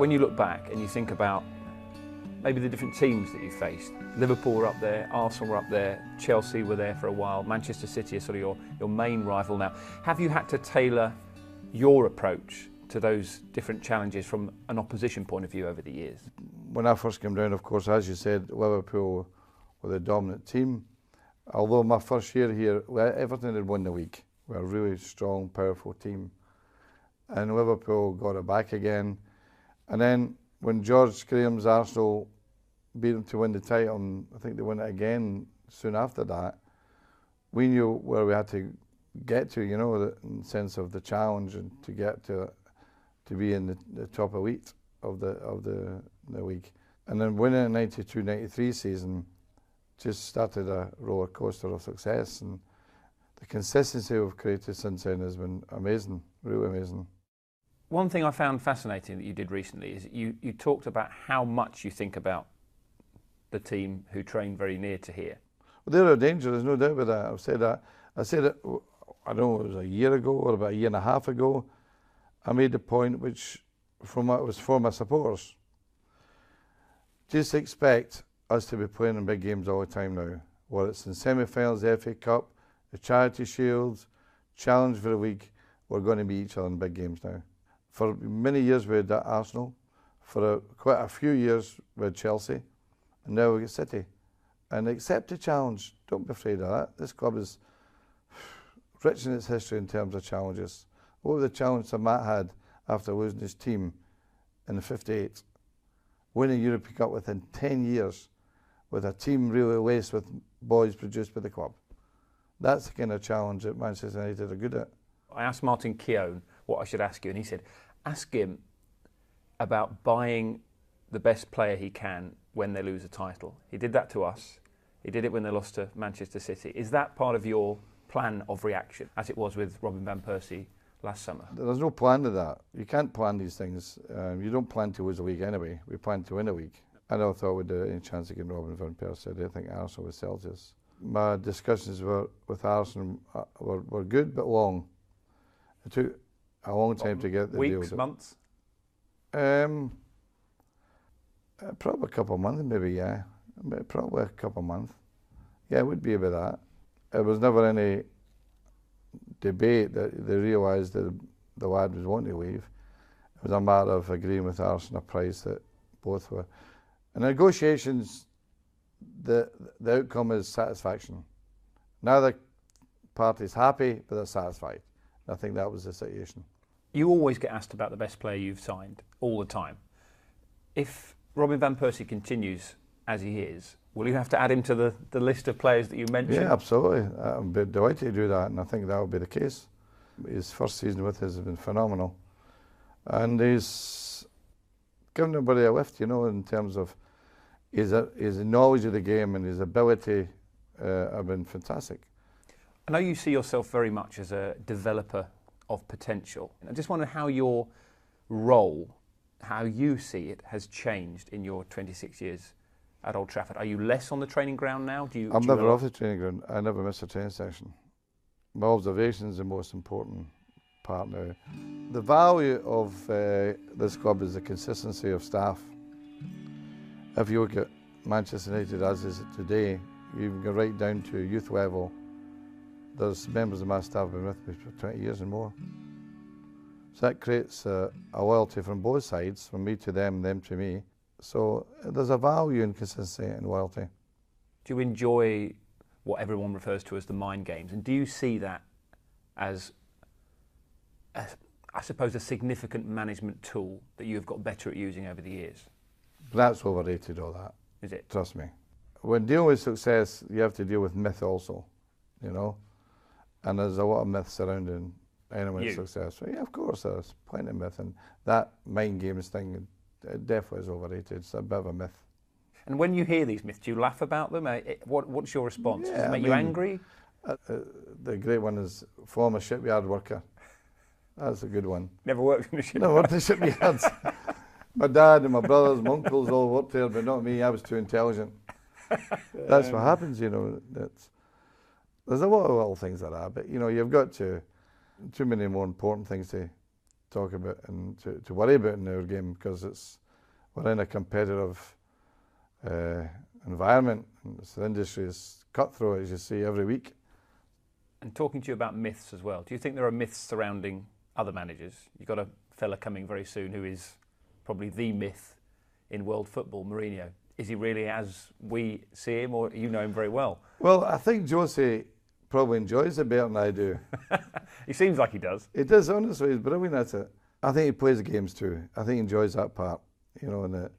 When you look back and you think about maybe the different teams that you faced, Liverpool were up there, Arsenal were up there, Chelsea were there for a while, Manchester City is sort of your main rival now. Have you had to tailor your approach to those different challenges from an opposition point of view over the years? When I first came down, of course, as you said, Liverpool were the dominant team. Although my first year here, Everton had won the league. We were a really strong, powerful team. And Liverpool got it back again. And then when George Graham's Arsenal beat them to win the title, and I think they won it again soon after that, we knew where we had to get to, you know, in the sense of the challenge, and to get to be in the top elite of the league. And then winning the 92-93 season just started a roller coaster of success, and the consistency we've created since then has been amazing, really amazing. One thing I found fascinating that you did recently is you talked about how much you think about the team who train very near to here. Well, they're a danger, there's no doubt about that. I've said that. I said it, I don't know, it was a year ago or about a year and a half ago. I made the point, which was for my supporters. Just expect us to be playing in big games all the time now. Whether it's in semi-finals, the FA Cup, the Charity Shields, Challenge for the League, we're going to beat each other in big games now. For many years we had Arsenal, for quite a few years we had Chelsea, and now we get City. And accept the challenge, don't be afraid of that. This club is rich in its history in terms of challenges. What was the challenge that Matt had after losing his team in the 58? Winning European Cup within 10 years with a team really laced with boys produced by the club. That's the kind of challenge that Manchester United are good at. I asked Martin Keown what I should ask you, and he said, ask him about buying the best player he can when they lose a title. He did that to us. He did it when they lost to Manchester City. Is that part of your plan of reaction, as it was with Robin van Persie last summer? There's no plan to that. You can't plan these things. You don't plan to lose a league anyway. We plan to win a league. I never thought we'd have any chance against Robin van Persie. I didn't think Arsenal was Celsius. My discussions with Arsenal were good but long. It took a long time to get the deal. Weeks, months? Probably a couple of months, maybe, yeah. Probably a couple of months. Yeah, it would be about that. There was never any debate that they realised that the lad was wanting to leave. It was a matter of agreeing with Arsenal a price that both were. In negotiations, the outcome is satisfaction. Neither party's happy, but they're satisfied. I think that was the situation. You always get asked about the best player you've signed, all the time. If Robin van Persie continues as he is, will you have to add him to the list of players that you mentioned? Yeah, absolutely. I'm delighted to do that, and I think that will be the case. His first season with us has been phenomenal. And he's given everybody a lift, you know, in terms of his knowledge of the game and his ability have been fantastic. I know you see yourself very much as a developer of potential. I just wonder how your role, how you see it, has changed in your 26 years at Old Trafford. Are you less on the training ground now? I'm never off the training ground. I never miss a training session. My observation is the most important part now. The value of this club is the consistency of staff. If you look at Manchester United as is it today, you can go right down to youth level. There's members of my staff who've been with me for 20 years and more. So that creates a loyalty from both sides, from me to them to me. So there's a value in consistency and loyalty. Do you enjoy what everyone refers to as the mind games? And do you see that as, I suppose, a significant management tool that you have got better at using over the years? That's overrated, all that. Is it? Trust me. When dealing with success, you have to deal with myth also, you know? And there's a lot of myths surrounding anyone's success. Yeah, of course, there's plenty of myth. And that mind games thing, it definitely is overrated. It's a bit of a myth. And when you hear these myths, do you laugh about them? What's your response? Yeah, Does it make you angry? The great one is former shipyard worker. That's a good one. Never worked in a shipyard? Never worked in shipyards. My dad and my brothers, my uncles all worked there, but not me. I was too intelligent. That's what happens, you know. There's a lot of little things like that, but you know, you've got too many more important things to talk about and to worry about in our game, because we're in a competitive environment. And the industry is cutthroat, as you see, every week. And talking to you about myths as well, do you think there are myths surrounding other managers? You've got a fella coming very soon who is probably the myth in world football, Mourinho. Is he really as we see him, or you know him very well? Well, I think Jose probably enjoys it better than I do. He seems like he does. He does, honestly. He's brilliant at it. I think he plays the games too. I think he enjoys that part, you know, and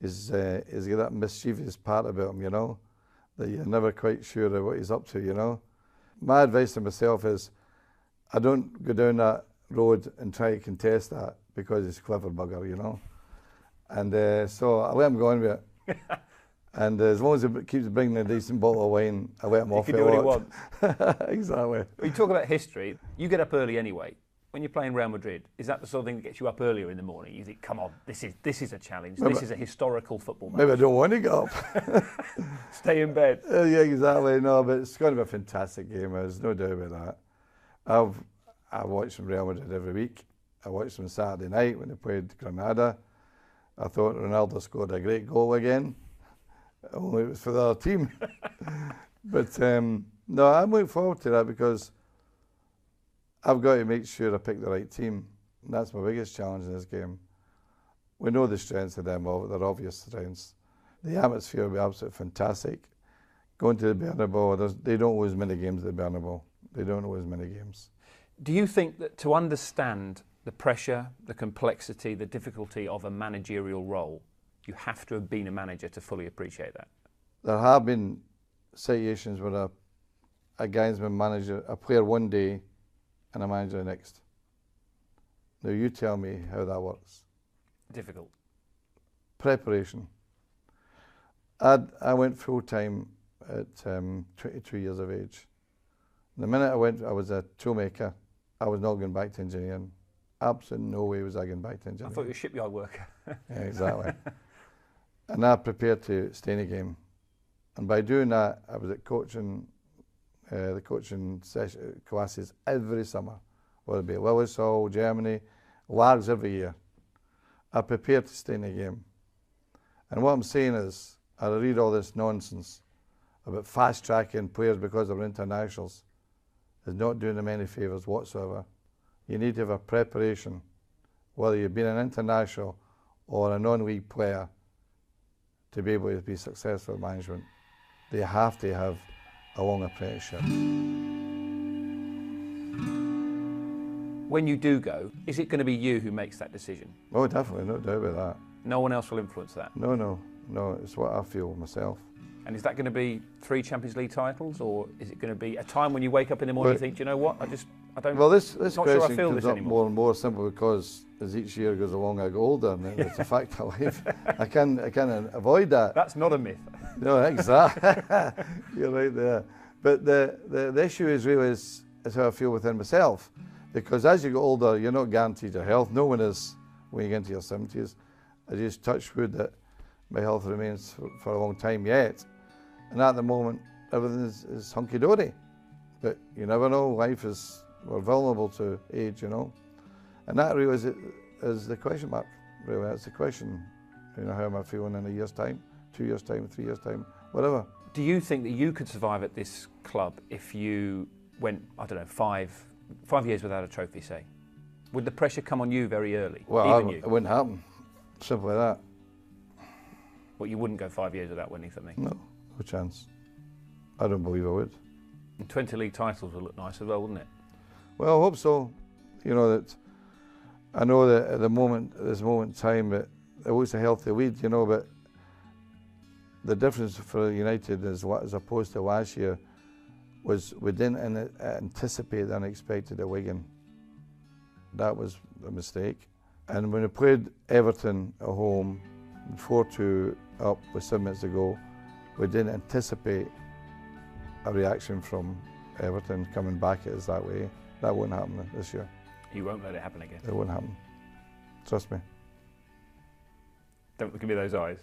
he's got that mischievous part about him, you know, that you're never quite sure of what he's up to, you know. My advice to myself is, I don't go down that road and try to contest that, because he's a clever bugger, you know. And so I let him go on with it. And as long as he keeps bringing a decent bottle of wine, I let him off. He can do what he wants. Exactly. Well, you talk about history. You get up early anyway. When you're playing Real Madrid, is that the sort of thing that gets you up earlier in the morning? You think, come on, this is a challenge. This is a historical football match. Maybe I don't want to get up. Stay in bed. Yeah, exactly. No, but it's going to be a fantastic game. There's no doubt about that. I watch them Real Madrid every week. I watched them Saturday night when they played Granada. I thought Ronaldo scored a great goal again. Only it was for the other team. But no, I'm looking forward to that, because I've got to make sure I pick the right team. And that's my biggest challenge in this game. We know the strengths of them, their obvious strengths. The atmosphere will be absolutely fantastic. Going to the Bernabeu, they don't lose many games at the Bernabeu. They don't lose many games. Do you think that to understand the pressure, the complexity, the difficulty of a managerial role, you have to have been a manager to fully appreciate that? There have been situations where a guy's been manager, a player one day and a manager the next. Now you tell me how that works. Difficult. Preparation. I went full time at 22 years of age. The minute I went, I was a toolmaker. I was not going back to engineering. Absolutely no way was I going back to engineering. I thought you were a shipyard worker. Yeah, exactly. And I prepared to stay in the game. And by doing that, I was at coaching, the coaching classes every summer, whether it be Willisall, Germany, Largs every year. I prepared to stay in the game. And what I'm saying is, I read all this nonsense about fast-tracking players because they're internationals. Is not doing them any favours whatsoever. You need to have a preparation, whether you've been an international or a non-league player, to be able to be successful in management. They have to have a long apprenticeship. When you do go, is it going to be you who makes that decision? Oh, definitely, no doubt about that. No one else will influence that? No, it's what I feel myself. And is that going to be 3 Champions League titles, or is it going to be a time when you wake up in the morning and you think, do you know what, I don't. Well, this not question sure I feel comes this up anymore. more and more simply because as each year goes along, I get older, and it's a fact of life. I can't avoid that. That's not a myth. No, exactly. You're right there. But the issue is really is how I feel within myself, because as you get older, you're not guaranteed your health. No one is when you get into your 70s. I just touch wood that my health remains for a long time yet. And at the moment, everything is hunky-dory. But you never know, we're vulnerable to age, you know. And that really is the question mark, really. That's the question. You know, how am I feeling in a year's time, 2 years' time, 3 years' time, whatever. Do you think that you could survive at this club if you went, I don't know, 5 years without a trophy, say? Would the pressure come on you very early? Well, it wouldn't happen. Simple as that. Well, you wouldn't go 5 years without winning something? No chance. I don't believe I would. And 20 league titles would look nice as well, wouldn't it? Well, I hope so. You know, that I know that at this moment in time, it looks a healthy lead, you know, but the difference for United is as opposed to last year was we didn't anticipate the unexpected at Wigan. That was a mistake. And when we played Everton at home, 4-2 up with 7 minutes to go, we didn't anticipate a reaction from Everton coming back at us that way. That won't happen this year. You won't let it happen again? It won't happen. Trust me. Don't look at me those eyes.